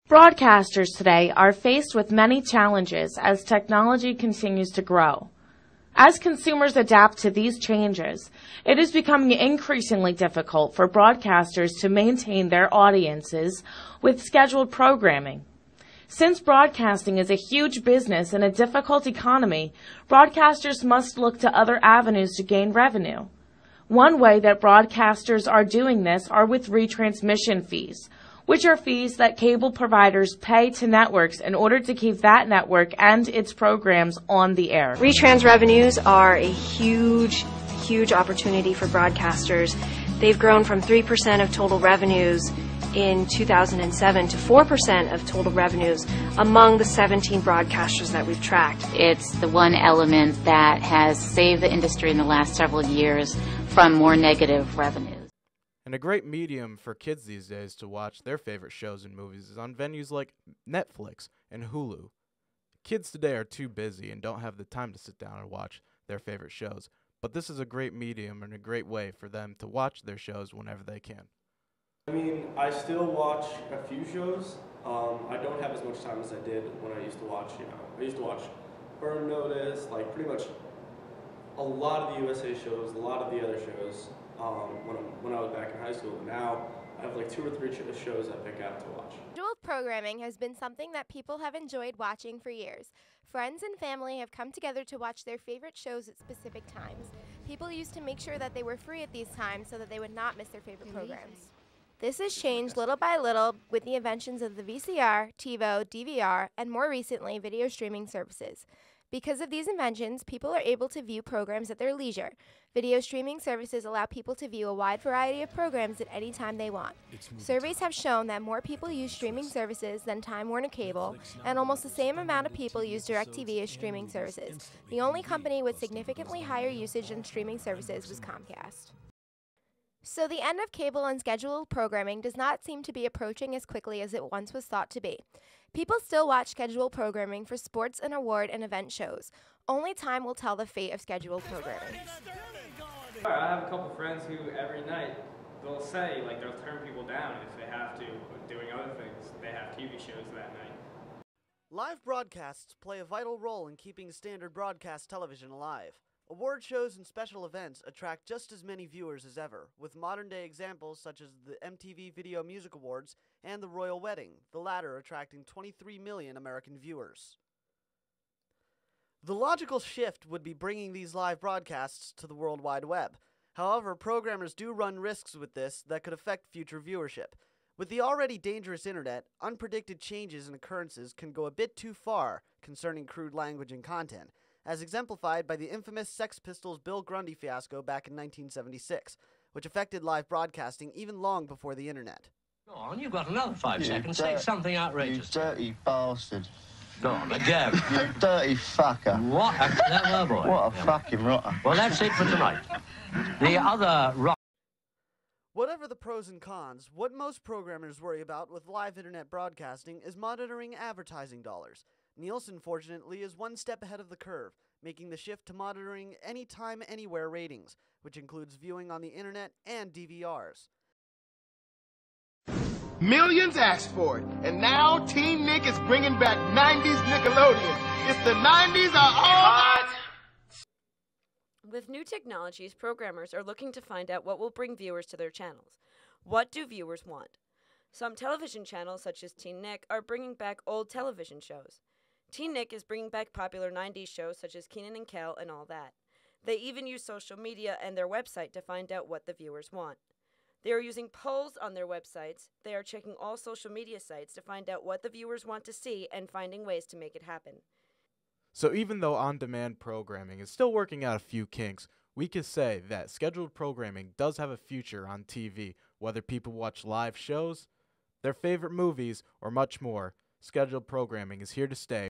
Broadcasters today are faced with many challenges as technology continues to grow. As consumers adapt to these changes, it is becoming increasingly difficult for broadcasters to maintain their audiences with scheduled programming. Since broadcasting is a huge business in a difficult economy, broadcasters must look to other avenues to gain revenue. One way that broadcasters are doing this are with retransmission fees, which are fees that cable providers pay to networks in order to keep that network and its programs on the air. Retrans revenues are a huge opportunity for broadcasters. They've grown from 3% of total revenues in 2007 to 4% of total revenues among the 17 broadcasters that we've tracked. It's the one element that has saved the industry in the last several years from more negative revenues. And a great medium for kids these days to watch their favorite shows and movies is on venues like Netflix and Hulu. Kids today are too busy and don't have the time to sit down and watch their favorite shows, but this is a great medium and a great way for them to watch their shows whenever they can. I mean, I still watch a few shows. I don't have as much time as I did when I used to watch, I used to watch Burn Notice, like pretty much a lot of the USA shows, a lot of the other shows. When I was back in high school. Now I have like 2 or 3 shows I pick out to watch. Scheduled programming has been something that people have enjoyed watching for years. Friends and family have come together to watch their favorite shows at specific times. People used to make sure that they were free at these times so that they would not miss their favorite programs. This has changed little by little with the inventions of the VCR, TiVo, DVR, and more recently, video streaming services. Because of these inventions, people are able to view programs at their leisure. Video streaming services allow people to view a wide variety of programs at any time they want. Surveys have shown that more people use streaming services than Time Warner Cable, and almost the same amount of people use DirecTV as streaming services. The only company with significantly higher usage than streaming services was Comcast. So the end of cable and scheduled programming does not seem to be approaching as quickly as it once was thought to be. People still watch scheduled programming for sports and award and event shows. Only time will tell the fate of scheduled programming. I have a couple friends who every night they'll say, like, they'll turn people down if they have to, doing other things. They have TV shows that night. Live broadcasts play a vital role in keeping standard broadcast television alive. Award shows and special events attract just as many viewers as ever, with modern-day examples such as the MTV Video Music Awards and the Royal Wedding, the latter attracting 23 million American viewers. The logical shift would be bringing these live broadcasts to the World Wide Web. However, programmers do run risks with this that could affect future viewership. With the already dangerous internet, unpredicted changes and occurrences can go a bit too far concerning crude language and content, as exemplified by the infamous Sex Pistols' Bill Grundy fiasco back in 1976, which affected live broadcasting even long before the internet. Go on, you've got another 5 seconds. Say something outrageous. You dirty bastard. Go on, again. You dirty fucker. What a clever boy. What a fucking rotter. Well, that's it for tonight. The other Whatever the pros and cons, what most programmers worry about with live internet broadcasting is monitoring advertising dollars. Nielsen, fortunately, is one step ahead of the curve, making the shift to monitoring anytime, anywhere ratings, which includes viewing on the internet and DVRs. Millions asked for it, and now Teen Nick is bringing back 90s Nickelodeon. It's the 90s are all... With new technologies, programmers are looking to find out what will bring viewers to their channels. What do viewers want? Some television channels, such as Teen Nick, are bringing back old television shows. Teen Nick is bringing back popular 90s shows such as Kenan and Kel and all that. They even use social media and their website to find out what the viewers want. They are using polls on their websites. They are checking all social media sites to find out what the viewers want to see and finding ways to make it happen. So even though on-demand programming is still working out a few kinks, we can say that scheduled programming does have a future on TV, whether people watch live shows, their favorite movies, or much more. Scheduled programming is here to stay.